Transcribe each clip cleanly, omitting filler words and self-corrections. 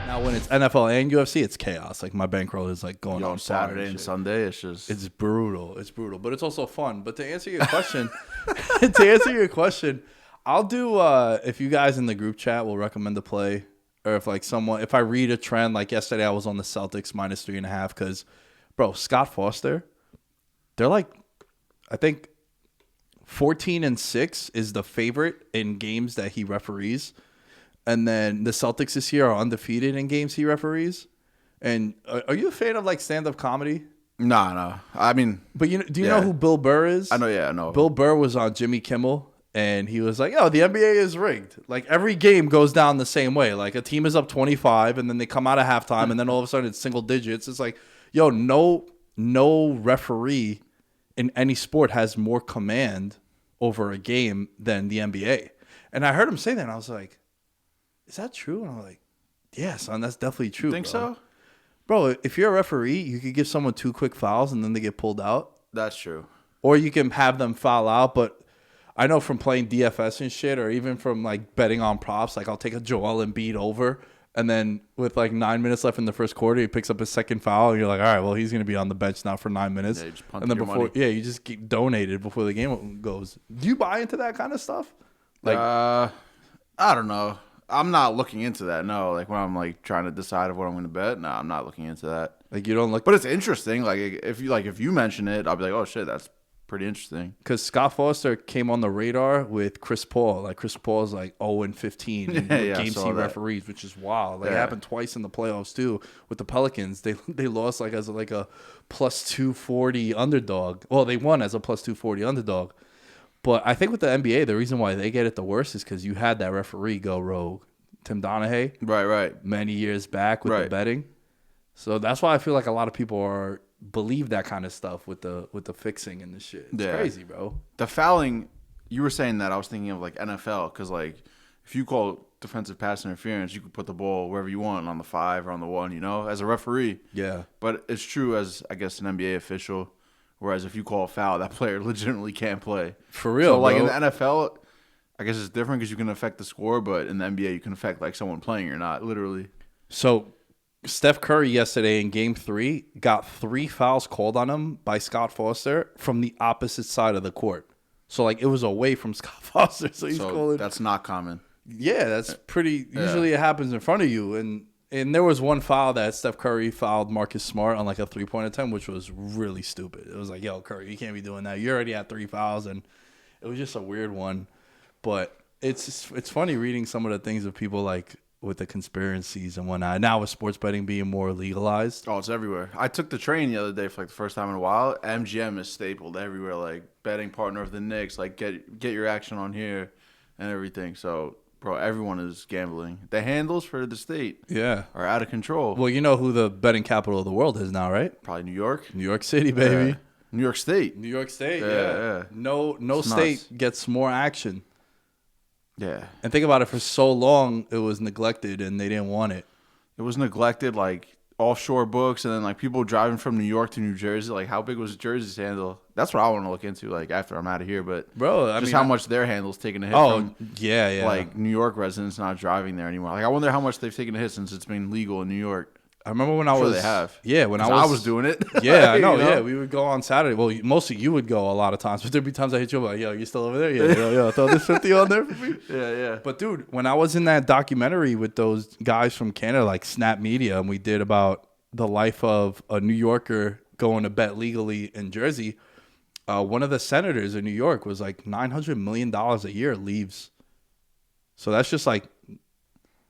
Now, when it's NFL and UFC, it's chaos. Like, my bankroll is like going on Saturday and Sunday. It's brutal. It's brutal, but it's also fun. But to answer your question, I'll do if you guys in the group chat will recommend a play, or if I read a trend, like yesterday I was on the Celtics -3.5 because, bro, Scott Foster, they're like, I think 14-6 is the favorite in games that he referees. And then the Celtics this year are undefeated in games he referees. And are you a fan of like stand-up comedy? No. I mean, but do you know who Bill Burr is? I know. Yeah, I know. Bill Burr was on Jimmy Kimmel, and he was like, "Yo, the NBA is rigged. Like every game goes down the same way. Like a team is up 25, and then they come out of halftime, and then all of a sudden it's single digits. It's like, yo, no referee in any sport has more command over a game than the NBA." And I heard him say that, and I was like, is that true? And I'm like, yeah, son, that's definitely true. You think so? Bro, if you're a referee, you could give someone 2 quick fouls and then they get pulled out. That's true. Or you can have them foul out. But I know from playing DFS and shit, or even from like betting on props, like I'll take a Joel Embiid over, and then with like 9 minutes left in the first quarter, he picks up his second foul, and you're like, all right, well, he's going to be on the bench now for 9 minutes. Yeah, you just and then you just get donated before the game goes. Do you buy into that kind of stuff? Like, I don't know. I'm not looking into that. No, like when I'm like trying to decide what I'm going to bet. No, I'm not looking into that. Like you don't look, but it's interesting. Like if you mention it, I'll be like, oh shit, that's pretty interesting. Because Scott Foster came on the radar with Chris Paul. Like Chris Paul's like 0-15 in games he referees, which is wild. Like it happened twice in the playoffs too with the Pelicans. They lost like as like a +240 underdog. Well, they won as a +240 underdog. But I think with the NBA, the reason why they get it the worst is because you had that referee go rogue, Tim Donaghy. Right. Many years back with the betting. So that's why I feel like a lot of people believe that kind of stuff with the fixing and the shit. It's crazy, bro. The fouling, you were saying that, I was thinking of like NFL, because like if you call defensive pass interference, you could put the ball wherever you want, on the 5 or on the 1, as a referee. Yeah. But it's true as, I guess, an NBA official. Whereas if you call a foul, that player legitimately can't play. For real, so like bro. in the NFL, I guess it's different because you can affect the score, but in the NBA, you can affect like someone playing or not, literally. So Steph Curry yesterday in Game 3 got 3 fouls called on him by Scott Foster from the opposite side of the court. So like it was away from Scott Foster. So he's calling. That's not common. Yeah, that's pretty. Usually it happens in front of you. And there was one foul that Steph Curry fouled Marcus Smart on like a 3-point attempt, which was really stupid. It was like, yo, Curry, you can't be doing that. You already had 3 fouls, and it was just a weird one. But it's funny reading some of the things of people like with the conspiracies and whatnot. Now with sports betting being more legalized. Oh, it's everywhere. I took the train the other day for like the first time in a while. MGM is stapled everywhere, like betting partner of the Knicks, like get your action on here and everything. So, bro, everyone is gambling. The handles for the state are out of control. Well, you know who the betting capital of the world is now, right? Probably New York. New York City, baby. New York State. New York State, yeah. No state gets more action. Yeah. And think about it, for so long it was neglected and they didn't want it. It was neglected, like offshore books, and then like people driving from New York to New Jersey. Like, how big was Jersey's handle? That's what I want to look into, like after I'm out of here. But bro, I mean, how much their handle's taking a hit from like New York residents not driving there anymore. Like, I wonder how much they've taken a hit since it's been legal in New York. I remember when I was. They have. Yeah, when I was doing it. Yeah, I know. Yeah, we would go on Saturday. Well, mostly you would go a lot of times, but there'd be times I hit you up like, "Yo, you still over there? Yeah, yo, throw this 50 on there for me." Yeah. But dude, when I was in that documentary with those guys from Canada, like Snap Media, and we did about the life of a New Yorker going to bet legally in Jersey, one of the senators in New York was like $900 million a year leaves. So that's just like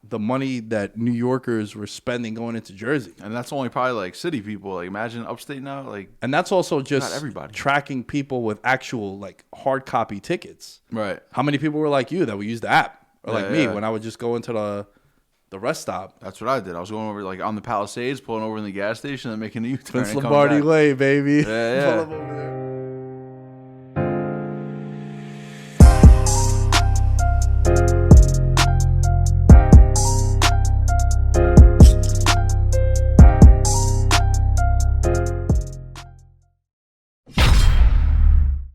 the money that New Yorkers were spending going into Jersey. And that's only probably like city people. Like, imagine upstate now. Like, and that's also just not everybody. Tracking people with actual like hard copy tickets. Right. How many people were like you that would use the app? Or like me when I would just go into the rest stop. That's what I did. I was going over like on the Palisades, pulling over in the gas station and making a U-turn. Vince Lombardi Way, baby. Yeah. Pull up over there.